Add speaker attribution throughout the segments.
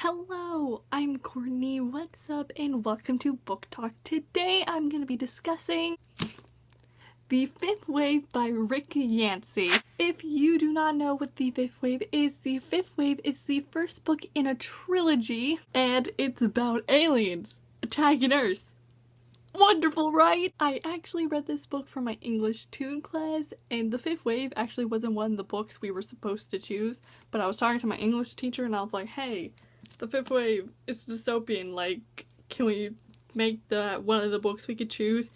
Speaker 1: Hello, I'm Courtney, what's up, and welcome to Book Talk. Today I'm going to be discussing The Fifth Wave by Rick Yancey. If you do not know what The Fifth Wave is, The Fifth Wave is the first book in a trilogy, and it's about aliens attacking Earth. Wonderful, right? I actually read this book for my English 2 class, and The Fifth Wave actually wasn't one of the books we were supposed to choose, but I was talking to my English teacher and I was like, hey, The Fifth Wave is dystopian, like, can we make that one of the books we could choose?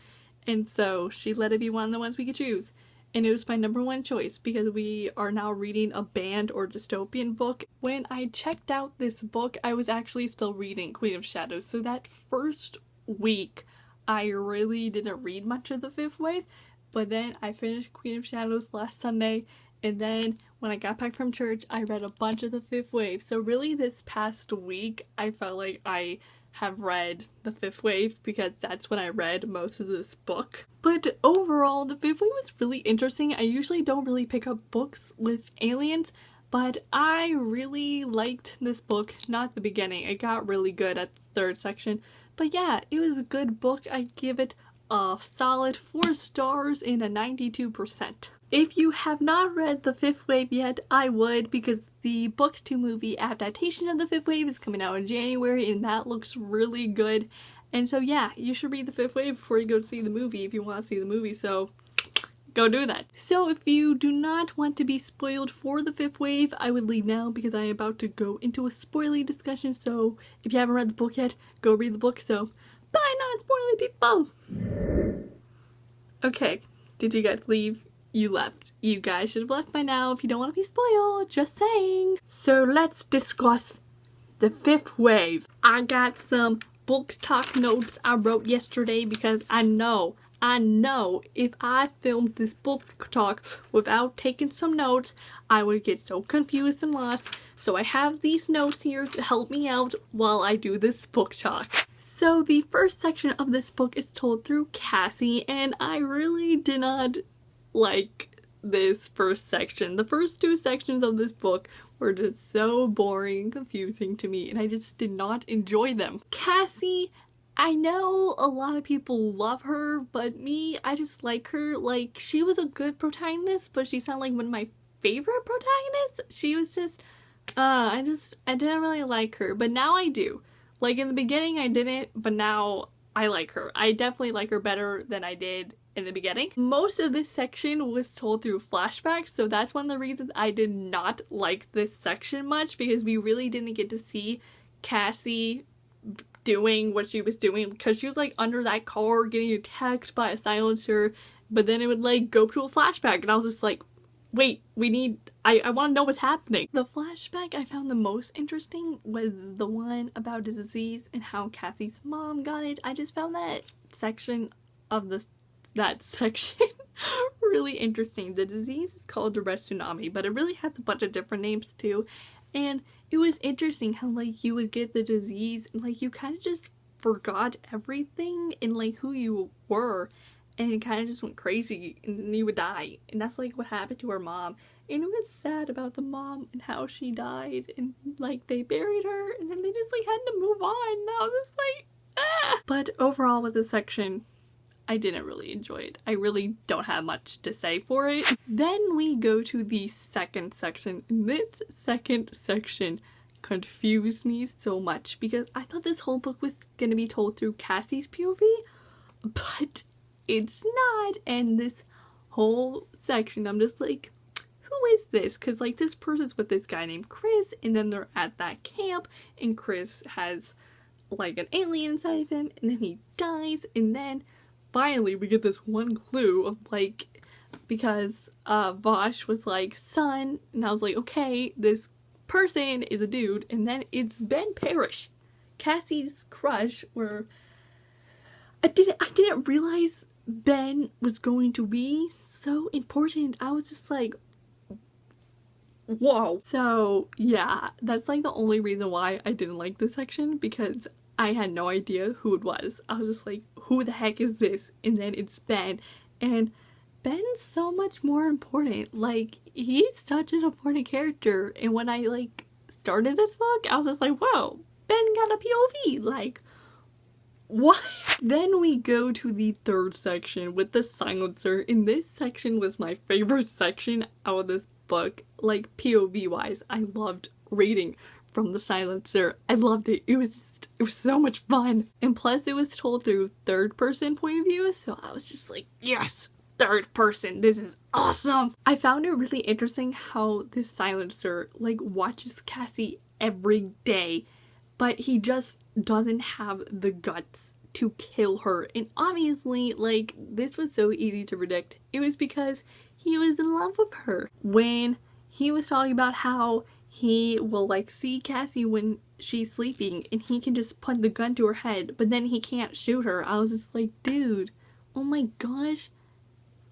Speaker 1: And so she let it be one of the ones we could choose. And it was my #1 choice because we are now reading a banned or dystopian book. When I checked out this book, I was actually still reading Queen of Shadows, so that first week I really didn't read much of The Fifth Wave, but then I finished Queen of Shadows last Sunday, and then when I got back from church, I read a bunch of The Fifth Wave. So really this past week, I felt like I have read The Fifth Wave because that's when I read most of this book. But overall, The Fifth Wave was really interesting. I usually don't really pick up books with aliens, but I really liked this book. Not the beginning. It got really good at the 3rd section. But yeah, it was a good book. I give it a solid 4 stars and a 92%. If you have not read The Fifth Wave yet, I would, because the BookTube movie adaptation of The Fifth Wave is coming out in January and that looks really good. And so yeah, you should read The Fifth Wave before you go see the movie if you want to see the movie, so go do that. So if you do not want to be spoiled for The Fifth Wave, I would leave now because I am about to go into a spoily discussion. So if you haven't read the book yet, go read the book. So bye, non-spoily people! Okay, did you guys leave? You left. You guys should have left by now if you don't want to be spoiled, just saying. So let's discuss The Fifth Wave. I got some Booktalk notes I wrote yesterday because I know if I filmed this book talk without taking some notes, I would get so confused and lost. So I have these notes here to help me out while I do this book talk. So the first section of this book is told through Cassie, and I really did not like this first section. The first 2 sections of this book were just so boring and confusing to me, and I just did not enjoy them. Cassie, I know a lot of people love her, but me, I just like her. Like, she was a good protagonist, but she's not like one of my favorite protagonists. She was just, I didn't really like her, but now I do. Like, in the beginning I didn't, but now I like her. I definitely like her better than I did in the beginning. Most of this section was told through flashbacks, so that's one of the reasons I did not like this section much, because we really didn't get to see Cassie doing what she was doing, because she was like under that car getting attacked by a silencer, but then it would like go to a flashback and I was just like, wait, I want to know what's happening. The flashback I found the most interesting was the one about the disease and how Cassie's mom got it. I just found that section really interesting. The disease is called the red tsunami, but it really has a bunch of different names too. And it was interesting how like you would get the disease and like you kind of just forgot everything and like who you were, and it kind of just went crazy and then you would die. And that's like what happened to her mom. And it was sad about the mom and how she died, and like they buried her and then they just like had to move on. And I was just like, ah! But overall with this section, I didn't really enjoy it. I really don't have much to say for it. Then we go to the second section. This second section confused me so much because I thought this whole book was gonna be told through Cassie's POV, but it's not. And this whole section, I'm just like, who is this? Because like this person's with this guy named Chris, and then they're at that camp, and Chris has like an alien inside of him, and then he dies, and then finally we get this one clue of like, because Vosh was like, son, and I was like, okay, this person is a dude, and then it's Ben Parrish, Cassie's crush, where I didn't realize Ben was going to be so important. I was just like, whoa. So yeah, that's like the only reason why I didn't like this section, because I had no idea who it was. I was just like, who the heck is this? And then it's Ben, and Ben's so much more important. Like, he's such an important character, and when I like started this book, I was just like, whoa, Ben got a POV, like, what? Then we go to the third section with the silencer, and this section was my favorite section out of this book, like POV wise. I loved reading from the silencer. I loved it. It was so much fun. And plus it was told through third person point of view, so I was just like, yes, third person, this is awesome. I found it really interesting how this silencer like watches Cassie every day, but he just doesn't have the guts to kill her. And obviously, like, this was so easy to predict. It was because he was in love with her. When he was talking about how he will like see Cassie when she's sleeping and he can just put the gun to her head, but then he can't shoot her, I was just like, dude, oh my gosh,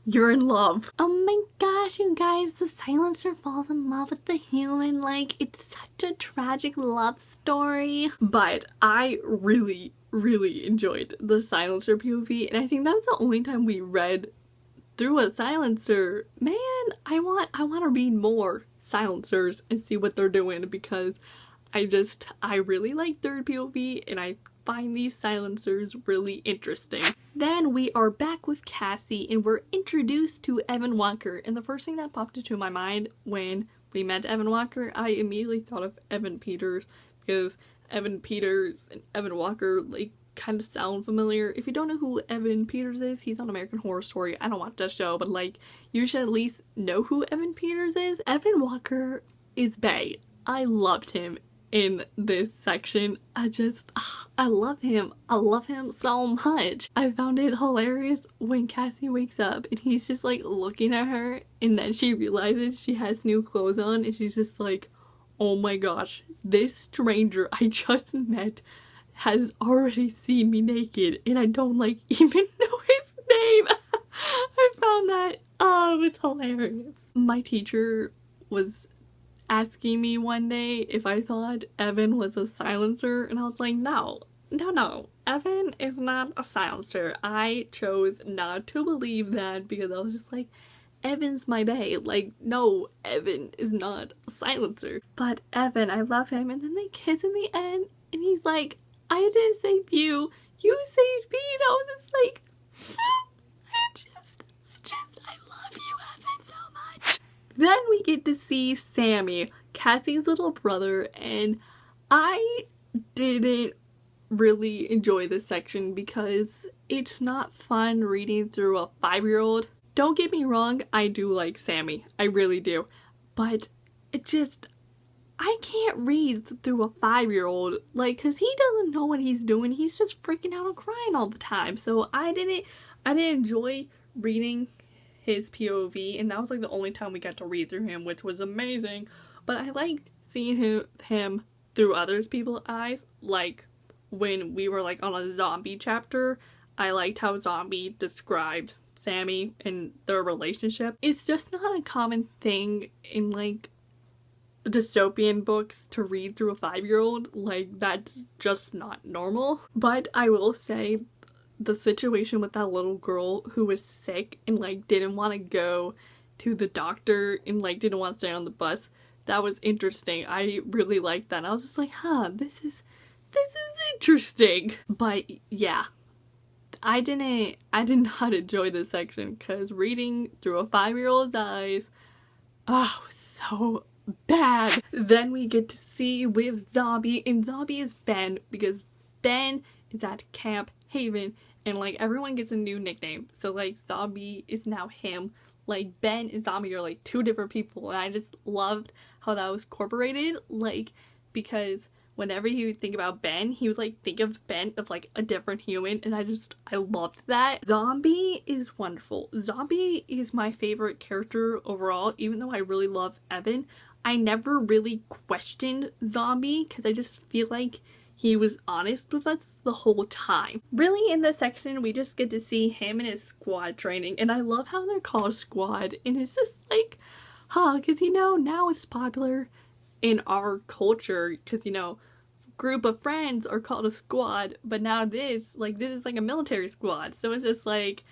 Speaker 1: you're in love. Oh my gosh, you guys, the silencer falls in love with the human. Like, it's such a tragic love story. But I really enjoyed the silencer POV, and I think that's the only time we read through a silencer. Man, I want to read more silencers and see what they're doing, because I really like third POV and I find these silencers really interesting. Then we are back with Cassie and we're introduced to Evan Walker, and the first thing that popped into my mind when we met Evan Walker, I immediately thought of Evan Peters, because Evan Peters and Evan Walker like kind of sound familiar. If you don't know who Evan Peters is, he's on American Horror Story. I don't watch that show, but like, you should at least know who Evan Peters is. Evan Walker is bae. I loved him in this section. I love him. I love him so much. I found it hilarious when Cassie wakes up and he's just like looking at her, and then she realizes she has new clothes on and she's just like, oh my gosh, this stranger I just met has already seen me naked and I don't like even know his name. I found that, oh, it was hilarious. My teacher was asking me one day if I thought Evan was a silencer, and I was like, no, Evan is not a silencer. I chose not to believe that because I was just like, Evan's my bae. Like, no, Evan is not a silencer. But Evan, I love him. And then they kiss in the end and he's like, I didn't save you, you saved me. And I was just like, I love you, Evan, so much. Then we get to see Sammy, Cassie's little brother, and I didn't really enjoy this section because it's not fun reading through a 5-year-old. Don't get me wrong, I do like Sammy, I really do, but I can't read through a 5-year-old, like, cause he doesn't know what he's doing. He's just freaking out and crying all the time. So I didn't enjoy reading his POV, and that was like the only time we got to read through him, which was amazing. But I liked seeing him through other people's eyes, like when we were like on a zombie chapter. I liked how Zombie described Sammy and their relationship. It's just not a common thing in like dystopian books to read through a 5-year-old. Like, that's just not normal. But I will say, the situation with that little girl who was sick and like didn't want to go to the doctor and like didn't want to stay on the bus, that was interesting. I really liked that. I was just like, huh, this is interesting. But yeah, I did not enjoy this section because reading through a 5-year-old's eyes, oh, so bad. Then we get to see with Zombie, and Zombie is Ben because Ben is at Camp Haven, and like everyone gets a new nickname. So like Zombie is now him. Like Ben and Zombie are like two different people, and I just loved how that was incorporated. Like, because whenever he would think about Ben, he would like think of Ben of like a different human, and I loved that. Zombie is wonderful. Zombie is my favorite character overall, even though I really love Evan. I never really questioned Zombie because I just feel like he was honest with us the whole time. Really, in this section, we just get to see him and his squad training, and I love how they're called squad, and it's just like, because you know, now it's popular in our culture, because you know, group of friends are called a squad, but now this is like a military squad, so it's just like,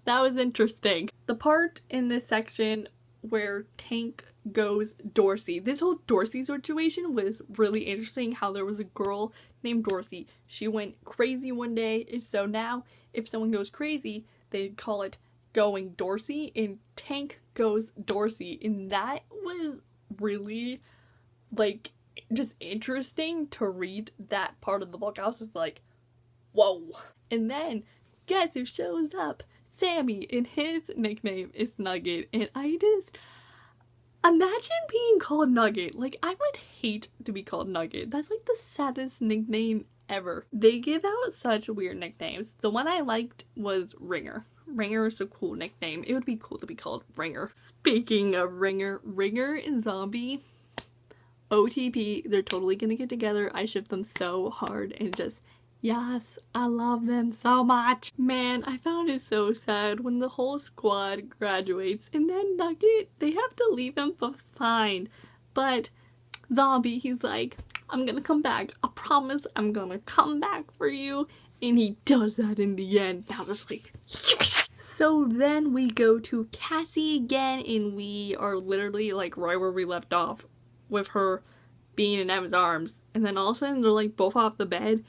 Speaker 1: that was interesting. The part in this section where Tank goes Dorsey. This whole Dorsey situation was really interesting, how there was a girl named Dorsey. She went crazy one day, and so now if someone goes crazy, they call it going Dorsey, and Tank goes Dorsey. And that was really, like, just interesting to read that part of the book. I was just like, whoa. And then guess who shows up? Sammy, and his nickname is Nugget. And I just imagine being called Nugget. Like, I would hate to be called Nugget. That's like the saddest nickname ever. They give out such weird nicknames. The one I liked was Ringer. Ringer is a cool nickname. It would be cool to be called Ringer. Speaking of Ringer, Ringer and Zombie, OTP, they're totally gonna get together. I ship them so hard, and just, yes, I love them so much. Man, I found it so sad when the whole squad graduates, and then Nugget, they have to leave him behind. But Zombie, he's like, I'm gonna come back. I promise I'm gonna come back for you. And he does that in the end. I was just like, yes! So then we go to Cassie again, and we are literally like right where we left off, with her being in Evan's arms. And then all of a sudden they're like both off the bed,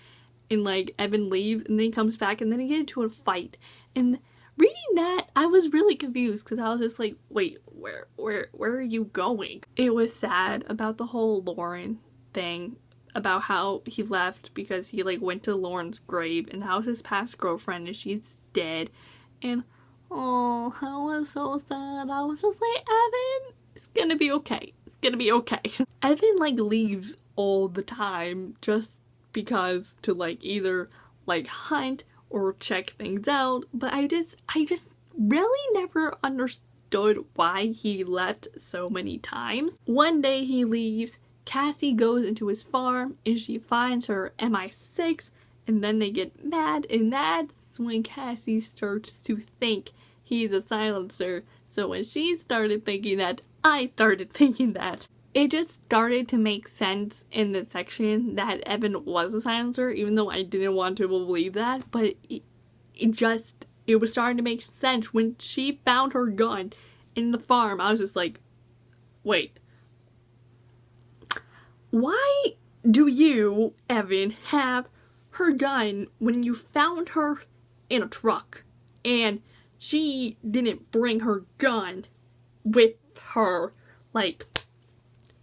Speaker 1: and like Evan leaves, and then he comes back, and then they get into a fight. And reading that, I was really confused, because I was just like, wait, where are you going? It was sad about the whole Lauren thing, about how he left because he like went to Lauren's grave, and that was his past girlfriend, and she's dead. And oh, I was so sad. I was just like, Evan, it's gonna be okay. It's gonna be okay. Evan like leaves all the time just because, to like either like hunt or check things out, but I just really never understood why he left so many times. One day he leaves, Cassie goes into his farm, and she finds her MI6, and then they get mad, and that's when Cassie starts to think he's a silencer. So when she started thinking that, I started thinking that. It just started to make sense in this section that Evan was a silencer, even though I didn't want to believe that, but it was starting to make sense. When she found her gun in the farm, I was just like, wait, why do you, Evan, have her gun when you found her in a truck, and she didn't bring her gun with her? Like,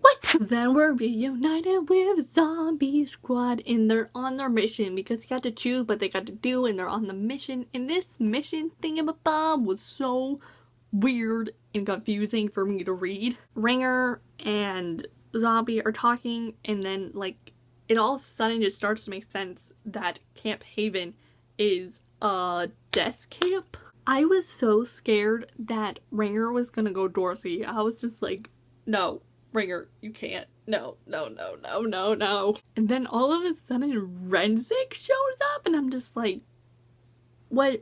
Speaker 1: what? Then we're reunited with Zombie Squad, and they're on their mission, because they got to choose what they got to do, and they're on the mission. And this mission thingamabob was so weird and confusing for me to read. Ringer and Zombie are talking, and then like it all of a sudden just starts to make sense that Camp Haven is a death camp. I was so scared that Ringer was gonna go Dorsey. I was just like, no, Ringer, you can't. No. And then all of a sudden Renzik shows up, and I'm just like, what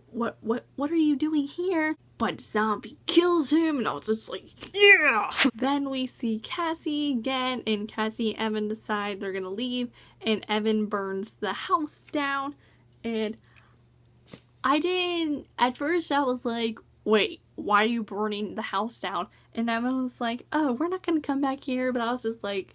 Speaker 1: are you doing here? But Zombie kills him, and I was just like, yeah! Then we see Cassie again, and Cassie and Evan decide they're gonna leave, and Evan burns the house down. And at first I was like, wait, why are you burning the house down? And Evan was like, oh, we're not gonna come back here. But I was just like,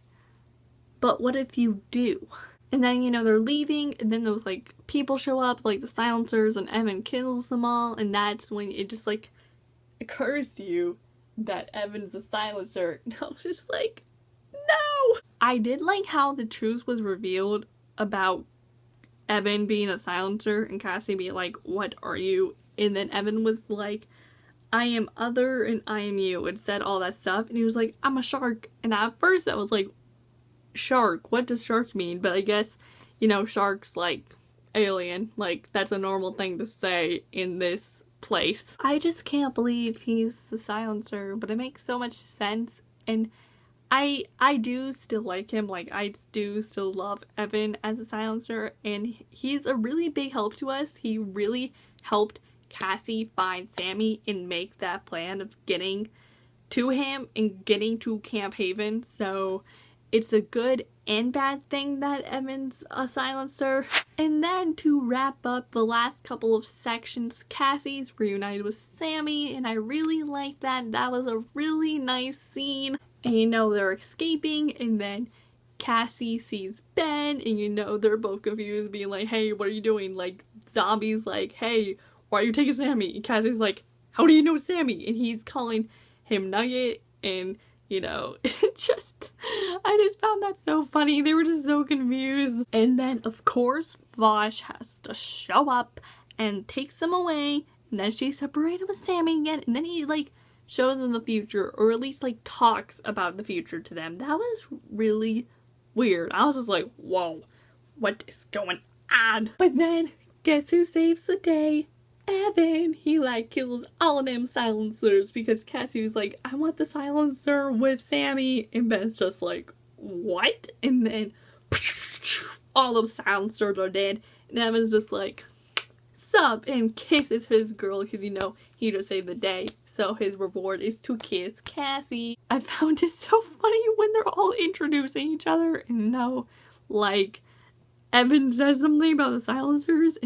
Speaker 1: but what if you do? And then, you know, they're leaving, and then those like people show up, like the silencers, and Evan kills them all. And that's when it just like occurs to you that Evan's a silencer. And I was just like, no! I did like how the truth was revealed about Evan being a silencer, and Cassie being like, what are you? And then Evan was like, I am other and I am you, and said all that stuff. And he was like, I'm a shark. And at first I was like, shark? What does shark mean? But I guess, you know, shark's like alien. Like, that's a normal thing to say in this place. I just can't believe he's the silencer, but it makes so much sense. And I do still like him. Like, I do still love Evan as a silencer, and he's a really big help to us. He really helped Cassie find Sammy and make that plan of getting to him and getting to Camp Haven. So it's a good and bad thing that Evan's a silencer. And then to wrap up the last couple of sections, Cassie's reunited with Sammy, and I really like that. That was a really nice scene. And you know, they're escaping, and then Cassie sees Ben, and you know, they're both confused, being like, hey, what are you doing? Like, Zombie's like, hey, why are you taking Sammy? And Cassie's like, how do you know Sammy? And he's calling him Nugget, and you know, I just found that so funny. They were just so confused. And then, of course, Vosh has to show up and takes him away. And then she's separated with Sammy again. And then he, like, shows them the future, or at least, like, talks about the future to them. That was really weird. I was just like, whoa, what is going on? But then, guess who saves the day? Evan. He like kills all of them silencers because Cassie was like, I want the silencer with Sammy, and Ben's just like, what? And then all of the silencers are dead, and Evan's just like, sup, and kisses his girl because you know he just saved the day, so his reward is to kiss Cassie. I found it so funny when they're all introducing each other, and now like Evan says something about the silencers,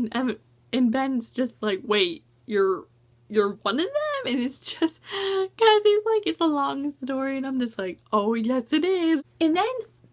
Speaker 1: and Ben's just like, wait, you're one of them? And it's just, Cassie's like, it's a long story, and I'm just like, oh yes it is. And then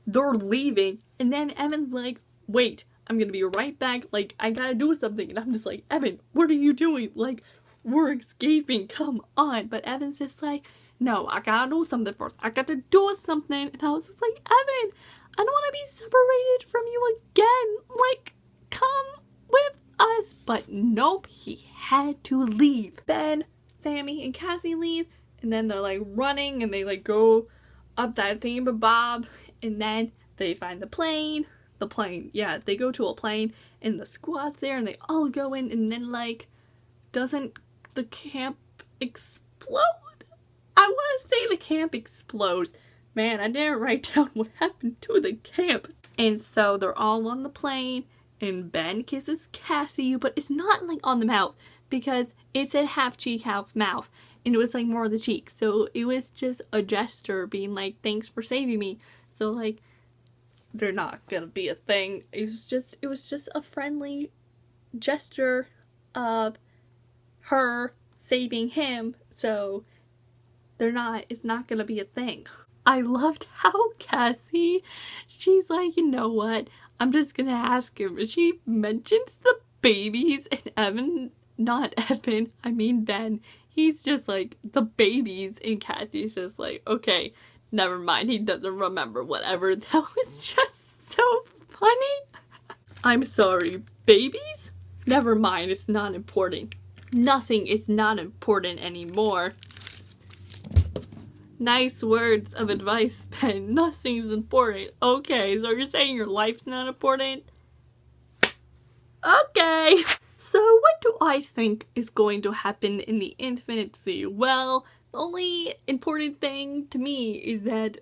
Speaker 1: they're leaving, and then Evan's like, wait, I'm gonna be right back, like, I gotta do something. And I'm just like, Evan, what are you doing? Like, we're escaping, come on. But Evan's just like, no, I gotta do something first. I gotta do something. And I was just like, Evan, I don't want to be separated from you again. Like, come with us. But nope, he had to leave. Ben, Sammy, and Cassie leave, and then they're like running, and they like go up that thingamabob, and then they find the plane. Yeah, they go to a plane, and the squad's there, and they all go in, and then like, doesn't the camp explode? I want to say the camp explodes. Man, I didn't write down what happened to the camp. And so they're all on the plane, and Ben kisses Cassie, but it's not like on the mouth, because it said half cheek, half mouth, and it was like more of the cheek. So it was just a gesture being like, thanks for saving me. So like, they're not gonna be a thing. It was just a friendly gesture of her saving him. So it's not gonna be a thing. I loved how Cassie, she's like, you know what, I'm just gonna ask him. She mentions the babies, and Ben, he's just like, the babies, and Cassie's just like, okay, never mind, he doesn't remember, whatever. That was just so funny. I'm sorry, babies? Never mind, it's not important. Nothing is not important anymore. Nice words of advice, Ben. Nothing's important. Okay, so you're saying your life's not important? Okay. So what do I think is going to happen in the Infinite Sea? Well, the only important thing to me is that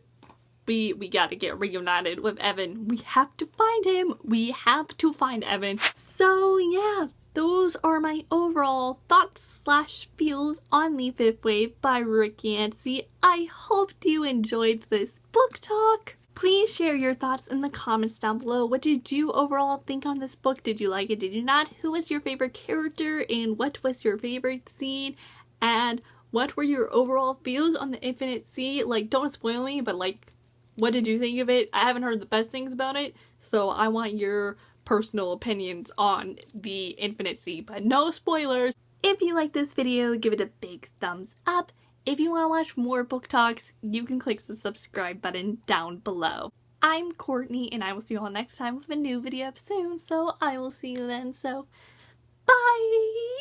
Speaker 1: we gotta get reunited with Evan. We have to find him. We have to find Evan. So yeah, those are my overall thoughts/feels on The Fifth Wave by Rick Yancey. I hope you enjoyed this book talk. Please share your thoughts in the comments down below. What did you overall think on this book? Did you like it? Did you not? Who was your favorite character? And what was your favorite scene? And what were your overall feels on the Infinite Sea? Like, don't spoil me, but like, what did you think of it? I haven't heard the best things about it, so I want your personal opinions on the Infinite Sea, but no spoilers. If you like this video, give it a big thumbs up. If you want to watch more book talks, you can click the subscribe button down below. I'm Courtney, and I will see you all next time with a new video soon, so I will see you then, so bye!